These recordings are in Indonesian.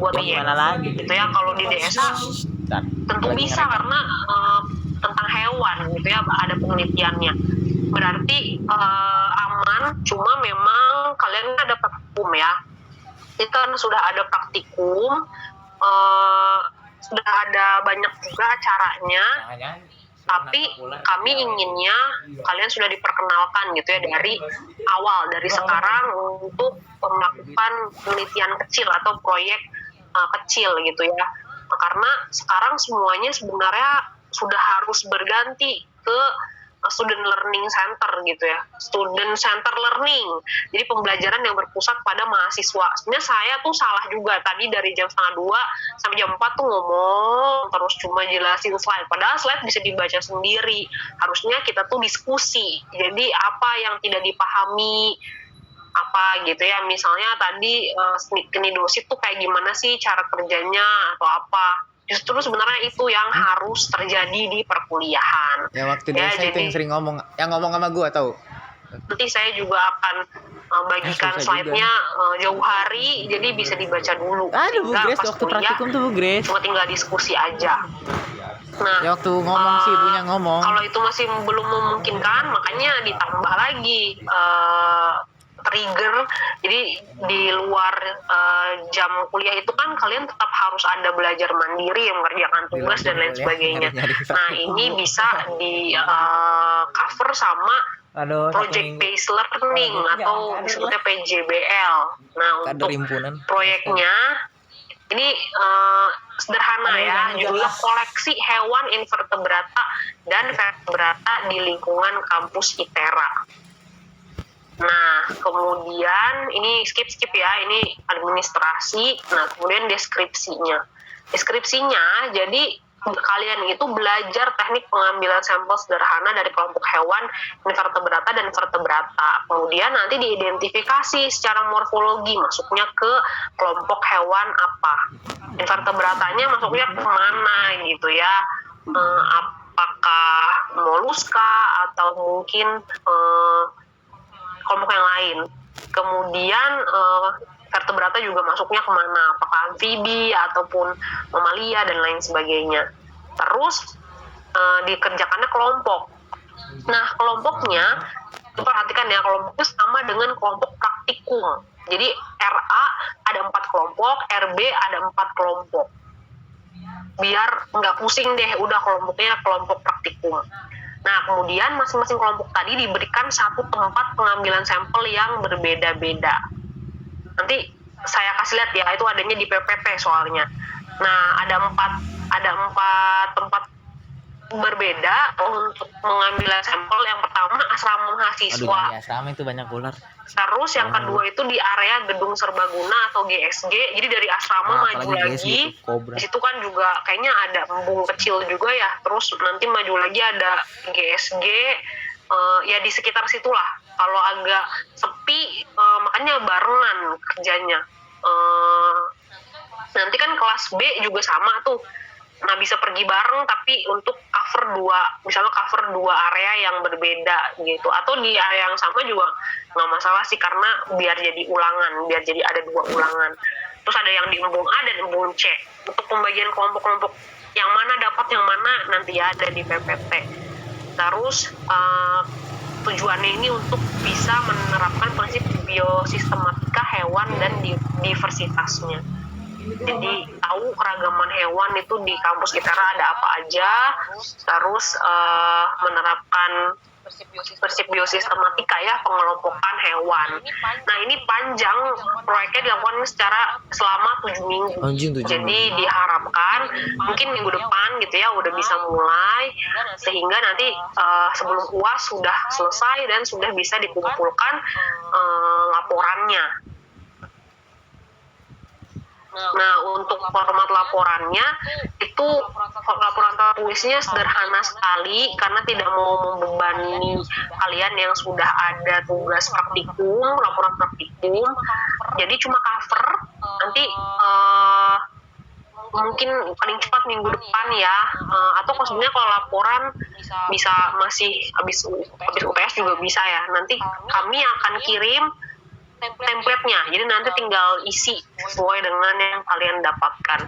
buat gimana lagi gitu ya. Kalau di desa tentu bisa karena tentang hewan gitu ya, ada penelitiannya, berarti aman. Cuma memang kalian ada praktikum ya, itu kan sudah ada praktikum, sudah ada banyak juga caranya, tapi kami inginnya kalian sudah diperkenalkan gitu ya dari awal, dari sekarang untuk melakukan penelitian kecil atau proyek kecil gitu ya, karena sekarang semuanya sebenarnya sudah harus berganti ke student learning center gitu ya, student center learning. Jadi pembelajaran yang berpusat pada mahasiswa. Sebenarnya saya tuh salah juga tadi dari jam 1:30 sampai jam 4 tuh ngomong terus cuma jelasin slide. Padahal slide bisa dibaca sendiri. Harusnya kita tuh diskusi. Jadi apa yang tidak dipahami apa gitu ya, misalnya tadi knidosis tuh kayak gimana sih cara kerjanya atau apa. Justru sebenarnya itu yang harus terjadi di perkuliahan. Ya waktu desa itu yang sering ngomong, yang ngomong sama gua tahu. Nanti saya juga akan bagikan slide-nya jauh hari, jadi bisa dibaca dulu. Aduh Bu Grace, waktu praktikum tuh Bu Grace. Cuma tinggal diskusi aja. Nah, ya waktu ngomong sih ibunya ngomong. Kalau itu masih belum memungkinkan, makanya ditambah lagi trigger. Jadi di luar jam kuliah itu kan kalian tetap harus ada belajar mandiri, yang mengerjakan tugas dan lain sebagainya. Nah ini bisa di cover sama project based learning atau disebutnya PJBL. Nah untuk proyeknya ini sederhana ya, judulnya koleksi hewan invertebrata dan vertebrata di lingkungan kampus ITERA. Nah, kemudian ini skip ya, ini administrasi. Nah, kemudian deskripsinya. Deskripsinya, jadi kalian itu belajar teknik pengambilan sampel sederhana dari kelompok hewan invertebrata dan vertebrata. Kemudian nanti diidentifikasi secara morfologi masuknya ke kelompok hewan apa. Invertebratanya masuknya kemana gitu ya. Apakah moluska atau mungkin kelompok yang lain. Kemudian vertebrata juga masuknya kemana, apakah amfibi ataupun mamalia dan lain sebagainya. Terus dikerjakannya kelompok. Nah kelompoknya, perhatikan ya, kelompoknya sama dengan kelompok praktikum. Jadi RA ada 4 kelompok, RB ada 4 kelompok. Biar nggak pusing deh, udah kelompoknya kelompok praktikum. Nah, kemudian masing-masing kelompok tadi diberikan satu tempat pengambilan sampel yang berbeda-beda. Nanti saya kasih lihat ya, itu adanya di PPT soalnya. Nah, ada empat tempat berbeda untuk mengambil sampel. Yang pertama asrama mahasiswa. Aduh, asrama itu banyak ular. Terus yang kedua itu di area gedung serbaguna atau GSG. Jadi dari asrama maju lagi. Di situ kan juga kayaknya ada embung kecil juga ya. Terus nanti maju lagi ada GSG. Ya di sekitar situlah. Kalau agak sepi, makanya barengan kerjanya. Nanti kan kelas B juga sama tuh. Nah bisa pergi bareng tapi untuk cover dua area yang berbeda gitu, atau di area yang sama juga nggak masalah sih, karena biar jadi ulangan, biar jadi ada 2 ulangan. Terus ada yang di embung A dan embung C. Untuk pembagian kelompok-kelompok yang mana dapat yang mana nanti ada di PPT. Terus tujuannya ini untuk bisa menerapkan prinsip biosistematika hewan dan diversitasnya. Jadi tahu keragaman hewan itu di kampus ITERA ada apa aja, terus menerapkan prinsip biosistematika ya, pengelompokan hewan. Nah ini panjang, proyeknya dilakukan selama 7 minggu. Jadi diharapkan mungkin minggu depan gitu ya udah bisa mulai, sehingga nanti sebelum UAS sudah selesai dan sudah bisa dikumpulkan laporannya. Nah, untuk format laporannya itu laporan tertulisnya sederhana sekali karena tidak mau membebani kalian yang sudah ada tugas praktikum, laporan praktikum. Jadi cuma cover, nanti mungkin paling cepat minggu depan ya, atau sebenarnya kalau laporan bisa masih habis UTS juga bisa ya. Nanti kami akan kirim template-nya. Jadi nanti tinggal isi sesuai dengan yang kalian dapatkan.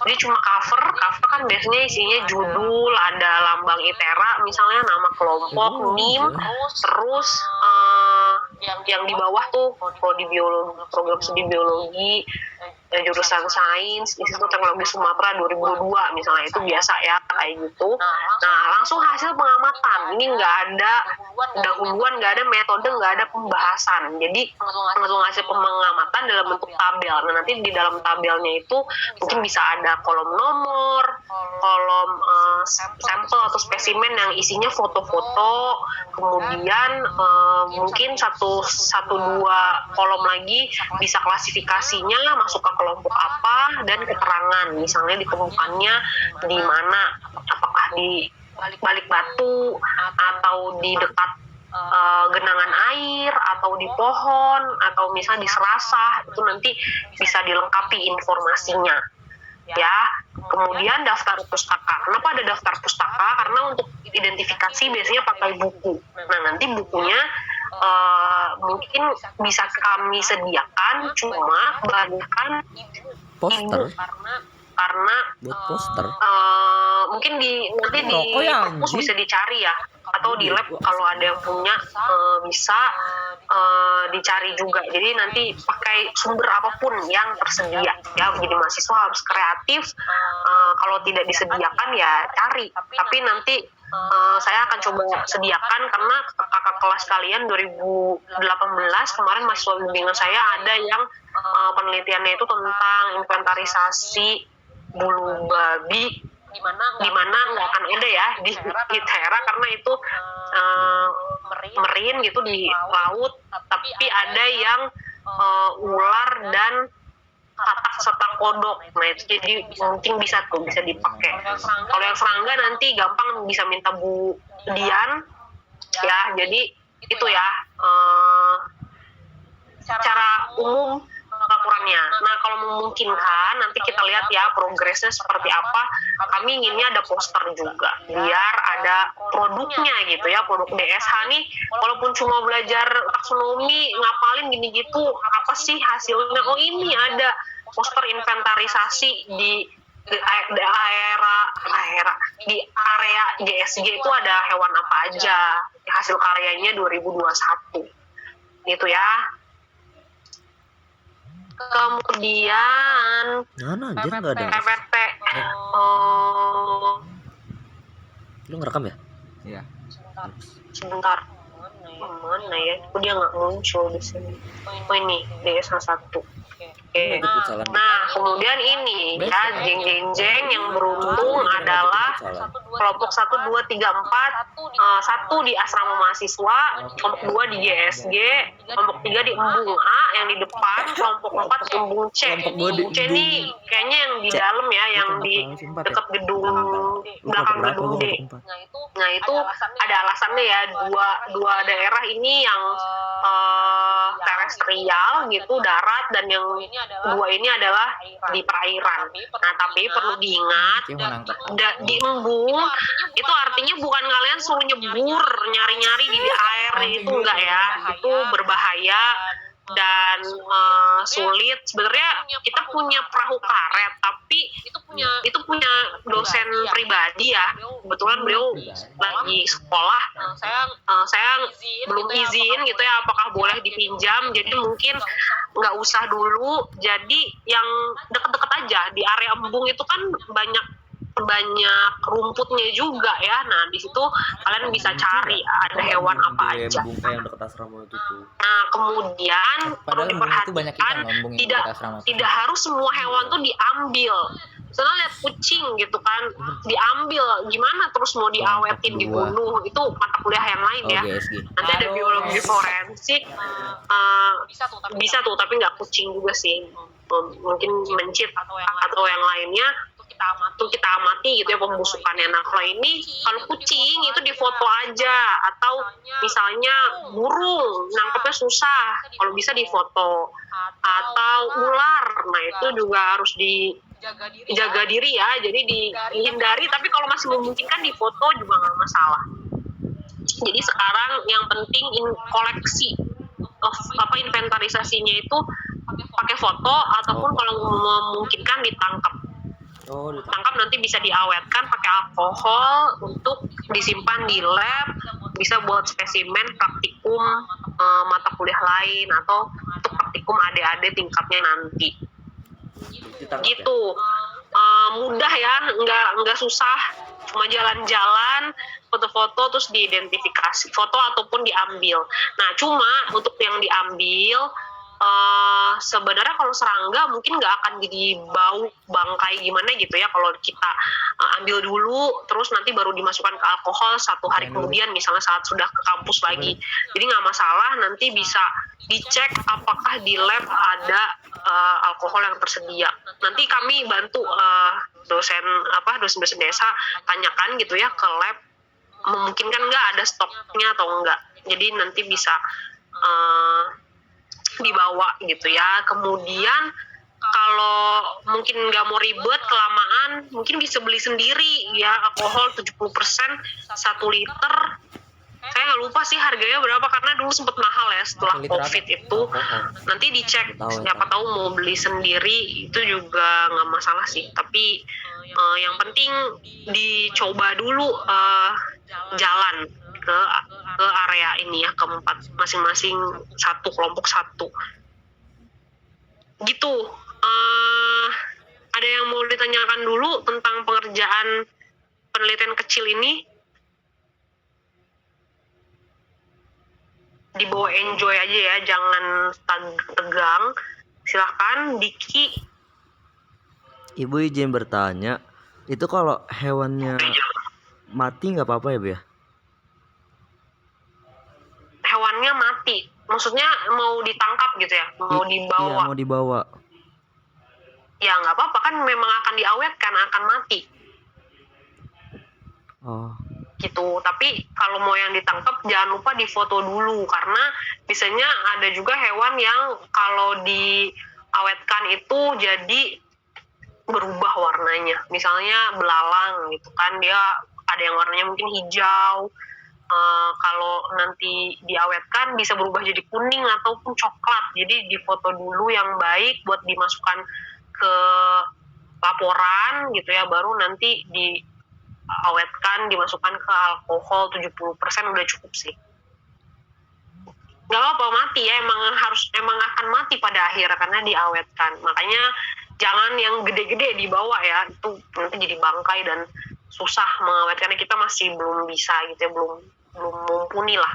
Jadi cuma cover kan biasanya isinya judul, ada lambang ITERA, misalnya nama kelompok, NIM, terus yang di bawah tuh prodi biologi, program studi biologi, jurusan sains, Institut Teknologi Sumatera 2022 misalnya, itu biasa ya kayak gitu. Nah langsung hasil pengamatan, ini nggak ada dahuluan, nggak ada metode, nggak ada pembahasan, jadi langsung hasil pengamatan dalam bentuk tabel. Nah nanti di dalam tabelnya itu mungkin bisa ada kolom nomor, kolom sampel atau spesimen yang isinya foto-foto, kemudian mungkin satu dua kolom lagi bisa klasifikasinya masuk ke kelompok apa, dan keterangan misalnya ditemukannya di mana, apakah di balik batu atau di dekat genangan air atau di pohon atau misalnya di serasah, itu nanti bisa dilengkapi informasinya ya. Kemudian daftar pustaka. Kenapa ada daftar pustaka? Karena untuk identifikasi biasanya pakai buku. Nah nanti bukunya mungkin bisa kami sediakan, cuma kebanyakan Poster karena buat poster. Mungkin nanti di perpus bisa dicari ya, atau di lab kalau ada yang punya bisa dicari juga. Jadi nanti pakai sumber apapun yang tersedia ya. Jadi mahasiswa harus kreatif. Kalau tidak disediakan ya cari. Tapi nanti saya akan coba sediakan, karena kakak kelas kalian 2018 kemarin mahasiswa bimbingan saya ada yang penelitiannya itu tentang inventarisasi bulu babi, di mana nggak akan ada ya di ITERA karena itu marine gitu di laut, tapi ada yang ular dan katak serta kodok. Nah itu jadi mungkin bisa dipakai. Kalau yang serangga nanti gampang bisa minta Bu Dian ya. Jadi itu ya cara umum laporannya. Nah kalau memungkinkan nanti kita lihat ya progresnya seperti apa. Kami inginnya ada poster juga biar ada produknya gitu ya, produk DSH nih. Walaupun cuma belajar taksonomi, ngapalin gini gitu, apa sih hasilnya? Oh ini ada poster inventarisasi di area GSG itu ada hewan apa aja, hasil karyanya 2021 gitu ya. Kemudian PPT. Lu ngerekam ya? Iya. Sebentar. Mana ya? Dia nggak muncul di sini. Oh ini DS1. Oke. Nah, kemudian ini ya, jeng-jeng yang beruntung adalah kelompok 1, 2, 3, 4, 1 di asrama mahasiswa, kelompok 2 di GSG, kelompok 3 di Embung A yang di depan, kelompok 4 di Embung C. Embung C ini kayaknya yang di dalam ya, yang di dekat gedung, belakang gedung D. Nah itu ada alasannya ya, dua daerah ini yang terestrial gitu, darat, dan yang dua ini adalah di perairan. Nah tapi perlu diingat, di embung itu artinya bukan kalian suruh nyebur nyari-nyari di air, itu enggak ya, itu berbahaya dan sulit. Sebenarnya kita punya perahu karet, tapi itu punya dosen pribadi ya. Kebetulan beliau lagi sekolah, saya belum izin gitu ya, apakah boleh dipinjam. Jadi mungkin nggak usah dulu. Jadi yang deket-deket aja di area embung itu kan banyak rumputnya juga ya. Nah di situ kalian bisa cari ada hewan apa aja. Yang dekat asrama itu tuh. Nah kemudian perlu diperhatikan, tidak harus semua hewan tuh diambil. Misalnya lihat kucing gitu kan, diambil, gimana terus mau diawetin, dibunuh, itu mata kuliah yang lain ya. Nanti ada biologi forensik, bisa tuh, tapi nggak kucing juga sih, mungkin mencit atau yang lainnya. Kita amati gitu ya pembusukannya. Nah kalau ini, kalau kucing itu difoto aja, atau misalnya burung nangkepnya susah, kalau bisa difoto, atau ular, nah itu juga harus dijaga diri ya, jadi dihindari, tapi kalau masih memungkinkan difoto juga nggak masalah. Jadi sekarang yang penting koleksi inventarisasinya itu pakai foto ataupun kalau memungkinkan ditangkap. Tangkap nanti bisa diawetkan pakai alkohol untuk disimpan di lab, bisa buat spesimen praktikum mata kuliah lain atau untuk praktikum adik-adik tingkatnya nanti. Gitu. Mudah ya, nggak susah, cuma jalan-jalan, foto-foto terus diidentifikasi, foto ataupun diambil. Nah, cuma untuk yang diambil sebenarnya kalau serangga mungkin nggak akan jadi bau bangkai gimana gitu ya kalau kita ambil dulu terus nanti baru dimasukkan ke alkohol 1 hari kemudian misalnya saat sudah ke kampus lagi. Jadi nggak masalah, nanti bisa dicek apakah di lab ada alkohol yang tersedia. Nanti kami bantu dosen desa tanyakan gitu ya ke lab memungkinkan nggak ada stoknya atau enggak. Jadi nanti bisa dibawa gitu ya. Kemudian kalau mungkin nggak mau ribet kelamaan, mungkin bisa beli sendiri ya alkohol 70% 1 liter. Saya nggak lupa sih harganya berapa karena dulu sempat mahal ya setelah COVID itu. Nanti dicek, siapa tahu mau beli sendiri itu juga nggak masalah sih. Tapi yang penting dicoba dulu jalan ke area ini ya, keempat masing-masing kelompok satu gitu. Ada yang mau ditanyakan dulu tentang pengerjaan penelitian kecil ini? Dibawa enjoy aja ya, jangan tegang. Silahkan Diki. Ibu izin bertanya, itu kalau hewannya mati nggak apa-apa ya Bu ya? Hewannya mati, maksudnya mau ditangkap gitu ya, mau dibawa? Iya, mau dibawa. Ya nggak apa-apa, kan memang akan diawetkan, akan mati. Oh. Gitu. Tapi kalau mau yang ditangkap jangan lupa difoto dulu karena biasanya ada juga hewan yang kalau diawetkan itu jadi berubah warnanya. Misalnya belalang gitu kan, dia ada yang warnanya mungkin hijau. Kalau nanti diawetkan bisa berubah jadi kuning ataupun coklat. Jadi difoto dulu yang baik buat dimasukkan ke laporan gitu ya, baru nanti diawetkan, dimasukkan ke alkohol 70% udah cukup sih. Gak apa-apa mati ya, emang akan mati pada akhir karena diawetkan. Makanya jangan yang gede-gede dibawa ya, itu nanti jadi bangkai dan susah mengawetkannya. Kita masih belum bisa gitu ya, belum mumpuni lah.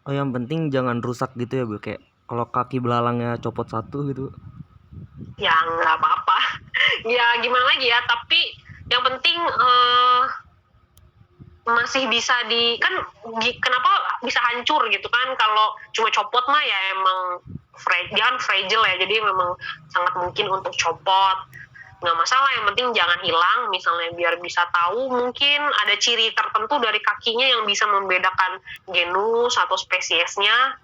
Oh, yang penting jangan rusak gitu ya Bu, kayak kalau kaki belalangnya copot 1 gitu. Ya nggak apa-apa. Ya gimana lagi ya, tapi yang penting masih bisa kenapa bisa hancur gitu kan, kalau cuma copot mah ya emang dia kan fragile ya, jadi memang sangat mungkin untuk copot. Nggak masalah, yang penting jangan hilang misalnya, biar bisa tahu mungkin ada ciri tertentu dari kakinya yang bisa membedakan genus atau spesiesnya.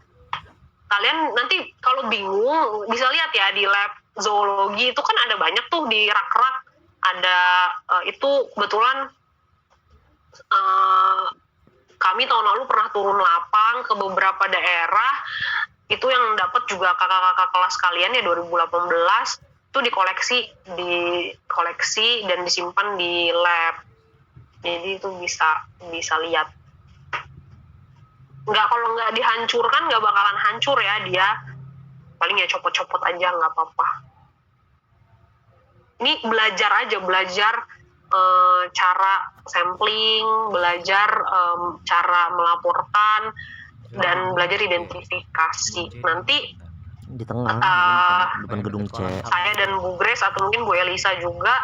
Kalian nanti kalau bingung bisa lihat ya di lab zoologi itu kan ada banyak tuh di rak-rak ada itu kebetulan kami tahun lalu pernah turun lapang ke beberapa daerah itu yang dapat juga kakak-kakak kelas kalian ya 2018 itu dikoleksi dan disimpan di lab, jadi itu bisa lihat. Kalau nggak dihancurkan nggak bakalan hancur ya dia, paling ya copot-copot aja nggak apa-apa. Ini belajar cara sampling, belajar cara melaporkan dan belajar identifikasi. Nanti di tengah depan gedung C. Saya dan Bu Grace atau mungkin Bu Elisa juga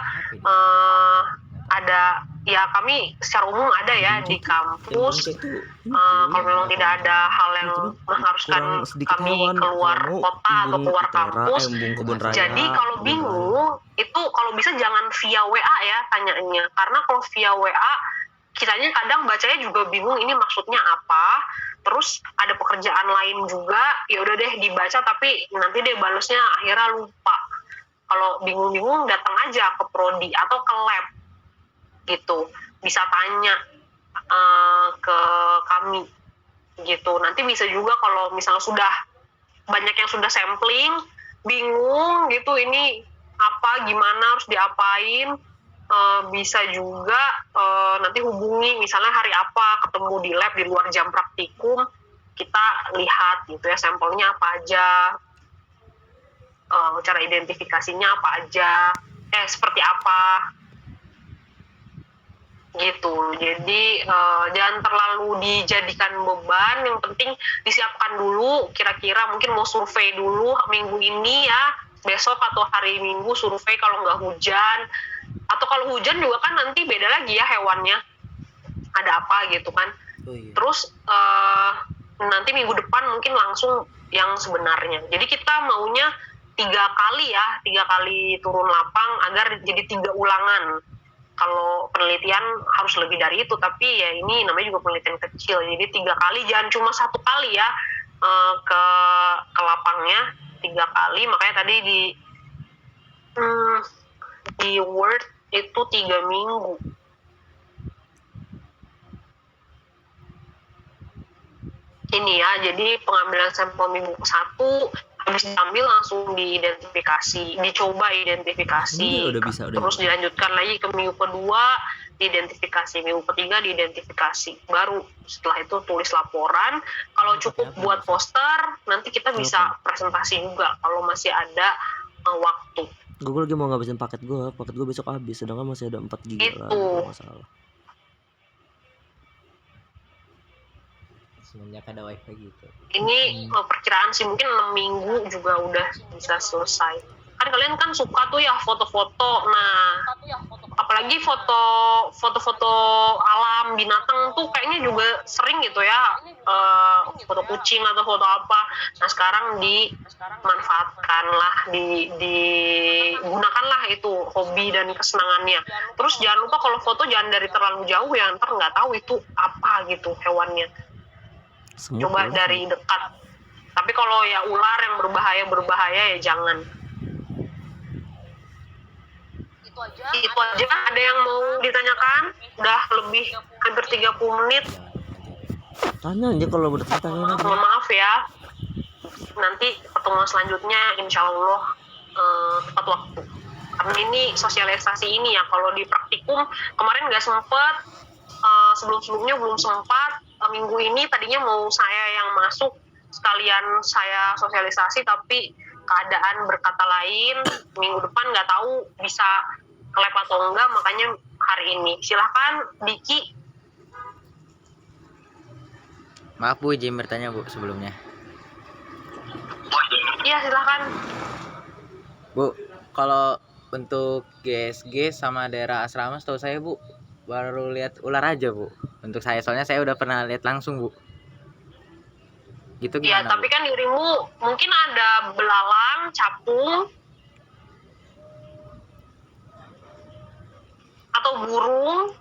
ada ya, kami secara umum ada ya di kampus. Kalau memang tidak ada hal yang mengharuskan kami keluar kota atau keluar kampus, jadi kalau bingung itu kalau bisa jangan via WA ya tanyanya, karena kalau via WA kitanya kadang bacanya juga bingung ini maksudnya apa. Terus ada pekerjaan lain juga, ya udah deh dibaca tapi nanti deh balesnya akhirnya lupa. Kalau bingung-bingung datang aja ke prodi atau ke lab gitu, bisa tanya ke kami gitu. Nanti bisa juga kalau misalnya sudah banyak yang sudah sampling, bingung gitu ini apa gimana harus diapain, bisa juga nanti hubungi misalnya hari apa ketemu di lab di luar jam praktikum, kita lihat gitu ya sampelnya apa aja, cara identifikasinya apa aja, seperti apa gitu. Jadi jangan terlalu dijadikan beban, yang penting disiapkan dulu, kira-kira mungkin mau survei dulu minggu ini ya, besok atau hari Minggu survei kalau nggak hujan, atau kalau hujan juga kan nanti beda lagi ya hewannya ada apa gitu kan. Terus nanti minggu depan mungkin langsung yang sebenarnya. Jadi kita maunya 3 kali turun lapang agar jadi 3 ulangan. Kalau penelitian harus lebih dari itu, tapi ya ini namanya juga penelitian kecil, jadi 3 kali, jangan cuma 1 kali ya ke lapangnya 3 kali. Makanya tadi di Word itu 3 minggu. Ini ya, jadi pengambilan sampel minggu ke-1, habis diambil langsung diidentifikasi, dicoba identifikasi, terus dilanjutkan lagi ke minggu kedua diidentifikasi, minggu ketiga diidentifikasi, baru setelah itu tulis laporan. Kalau cukup buat poster, nanti kita bisa presentasi juga kalau masih ada waktu. Gue lagi mau ngabisin paket gue besok habis, sedangkan masih ada 4 GB itu lah, masalah. Semenjak ada wifi gitu. Ini perkiraan sih mungkin 6 minggu juga udah bisa selesai. Kan kalian kan suka tuh ya foto-foto. Nah, apalagi foto-foto alam binatang tuh kayaknya juga sering gitu ya, foto kucing atau foto apa. Nah, sekarang dimanfaatkanlah, digunakanlah itu hobi dan kesenangannya. Terus jangan lupa kalau foto jangan dari terlalu jauh ya, ntar nggak tahu itu apa gitu hewannya. Coba dari dekat. Tapi kalau ya ular yang berbahaya ya jangan. Itu aja. Ada yang mau ditanyakan? Udah lebih hampir 30 menit. Tanya aja kalau bertanya. Maaf ya. Nanti pertemuan selanjutnya insya Allah tepat waktu. Karena ini sosialisasi ini ya, kalau di praktikum kemarin nggak sempet, sebelum-sebelumnya belum sempat. Minggu ini tadinya mau saya yang masuk sekalian saya sosialisasi, tapi keadaan berkata lain. Minggu depan nggak tahu bisa ke lab atau enggak, makanya hari ini. Silahkan Diki. Maaf Bu, izin bertanya Bu sebelumnya. Iya silahkan. Bu, kalau untuk GSG sama daerah asrama setahu saya Bu baru lihat ular aja Bu. Untuk saya, soalnya saya udah pernah lihat langsung Bu. Gitu gimana? Iya, tapi kan dirimu mungkin ada belalang, capung, atau burung,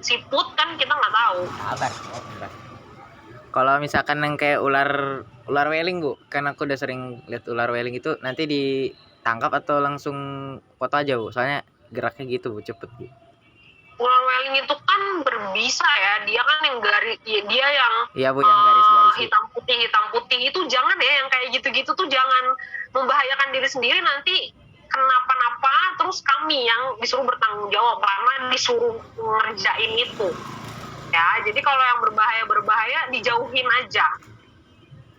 siput kan kita nggak tahu. Sabar. Kalau misalkan yang kayak ular weling Bu, kan aku udah sering lihat ular weling itu, nanti ditangkap atau langsung foto aja Bu? Soalnya geraknya gitu Bu, cepet Bu. Ular weling itu kan berbisa ya, dia kan yang garis, ya dia yang iya Bu, yang garis-garis hitam putih itu jangan ya, yang kayak gitu-gitu tuh jangan membahayakan diri sendiri, nanti kenapa-napa terus kami yang disuruh bertanggung jawab karena disuruh ngerjain itu ya. Jadi kalau yang berbahaya dijauhin aja.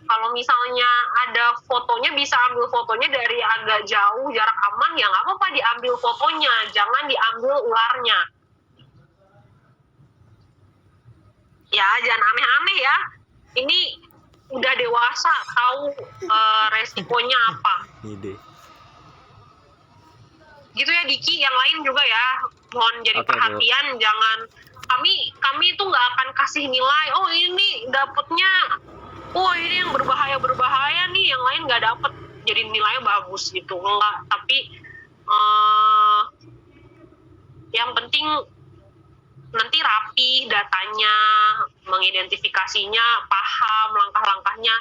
Kalau misalnya ada fotonya, bisa ambil fotonya dari agak jauh, jarak aman ya nggak apa-apa diambil fotonya, jangan diambil ularnya. Ya jangan aneh-aneh ya, ini udah dewasa, tahu resikonya apa. Gitu ya Diki, yang lain juga ya mohon jadi perhatian. Jangan, kami itu nggak akan kasih nilai, oh ini dapetnya, oh ini yang berbahaya nih, yang lain nggak dapet jadi nilainya bagus gitu, enggak. Tapi yang penting nanti rapi datanya, mengidentifikasinya, paham langkah-langkahnya.